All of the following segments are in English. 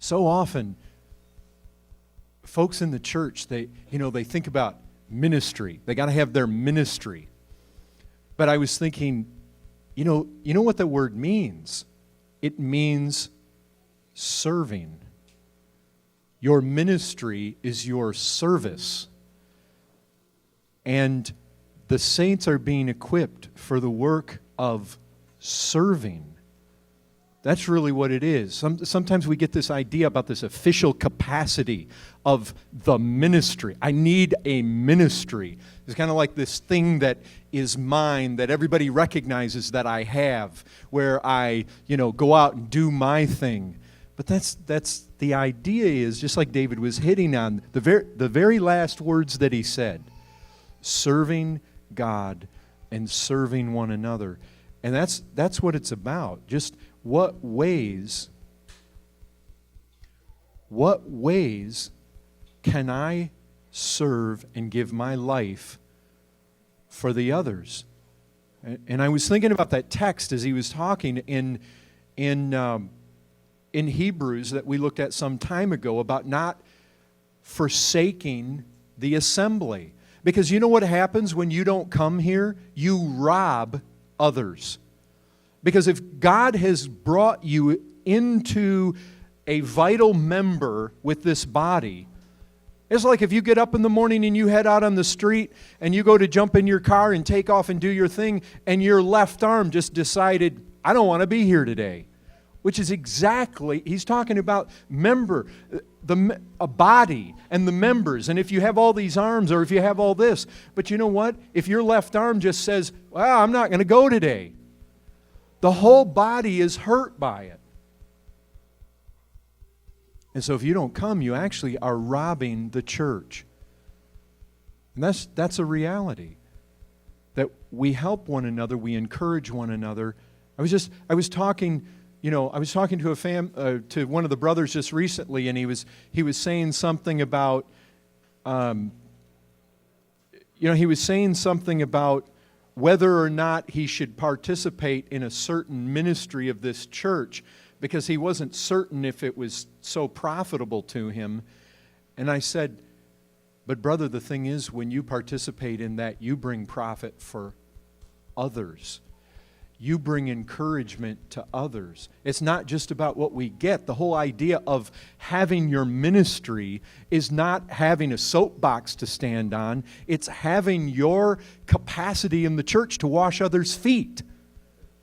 So often, folks in the church, they think about ministry. They got to have their ministry. But I was thinking, you know what the word means? It means serving. Your ministry is your service. And the saints are being equipped for the work of serving. That's really what it is. Sometimes we get this idea about this official capacity of the ministry. I need a ministry. It's kind of like this thing that is mine that everybody recognizes that I have, where I, go out and do my thing. But that's the idea is, just like David was hitting on, the very last words that he said, serving God and serving one another. And that's what it's about. Just what ways can I serve and give my life for the others? And I was thinking about that text as he was talking in Hebrews that we looked at some time ago about not forsaking the assembly. Because you know what happens when you don't come here? You rob others. Because if God has brought you into a vital member with this body, it's like if you get up in the morning and you head out on the street and you go to jump in your car and take off and do your thing, and your left arm just decided, I don't want to be here today. Which is exactly, he's talking about a body and the members. And if you have all these arms or if you have all this, but you know what? If your left arm just says, well, I'm not going to go today, the whole body is hurt by it. And so if you don't come, you actually are robbing the church. And that's a reality. That we help one another, we encourage one another. I was talking to one of the brothers just recently, and he was saying something about whether or not he should participate in a certain ministry of this church, because he wasn't certain if it was so profitable to him. And I said, but brother, the thing is, when you participate in that, you bring profit for others. You bring encouragement to others. It's not just about what we get. The whole idea of having your ministry is not having a soapbox to stand on. It's having your capacity in the church to wash others' feet.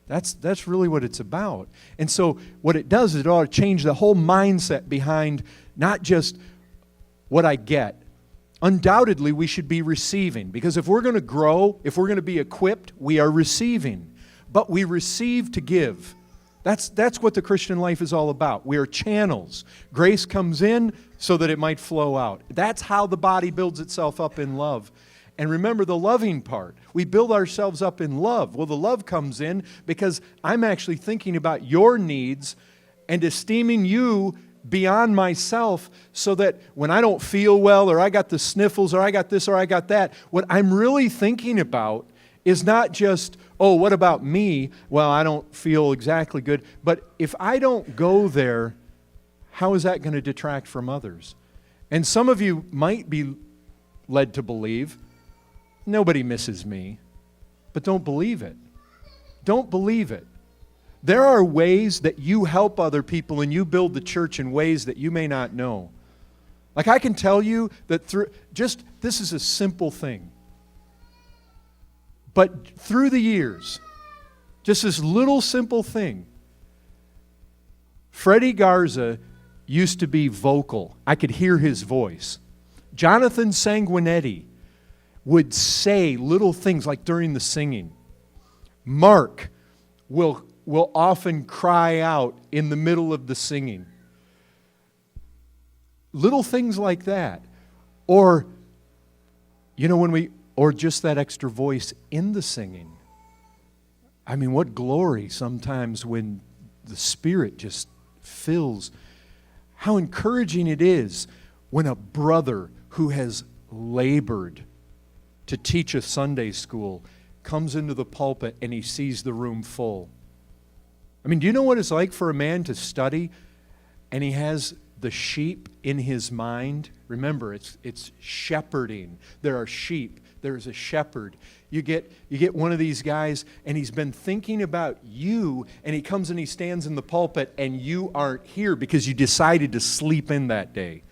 That's really what it's about. And so what it does is it ought to change the whole mindset behind not just what I get. Undoubtedly, we should be receiving. Because if we're going to grow, if we're going to be equipped, we are receiving. But we receive to give. That's what the Christian life is all about. We are channels. Grace comes in so that it might flow out. That's how the body builds itself up in love. And remember the loving part. We build ourselves up in love. Well, the love comes in because I'm actually thinking about your needs and esteeming you beyond myself, so that when I don't feel well, or I got the sniffles, or I got this, or I got that, what I'm really thinking about is not just, oh, what about me? Well, I don't feel exactly good. But if I don't go there, how is that going to detract from others? And some of you might be led to believe, nobody misses me. But don't believe it. Don't believe it. There are ways that you help other people and you build the church in ways that you may not know. Like I can tell you that this is a simple thing. But through the years, just this little simple thing, Freddie Garza used to be vocal. I could hear his voice. Jonathan Sanguinetti would say little things like during the singing. Mark will often cry out in the middle of the singing. Little things like that. Or, or just that extra voice in the singing. I mean, what glory sometimes when the Spirit just fills. How encouraging it is when a brother who has labored to teach a Sunday school comes into the pulpit and he sees the room full. I mean, do you know what it's like for a man to study and he has the sheep in his mind. Remember, it's shepherding. There are sheep. There's a shepherd. You get one of these guys, and he's been thinking about you, and he comes and he stands in the pulpit, and you aren't here because you decided to sleep in that day.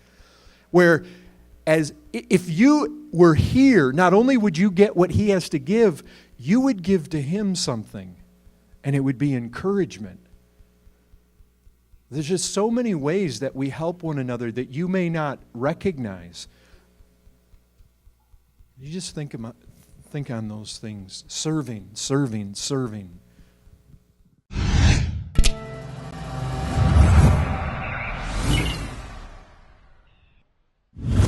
Whereas if you were here, not only would you get what he has to give, you would give to him something, and it would be encouragement. There's just so many ways that we help one another that you may not recognize. You just think on those things. Serving.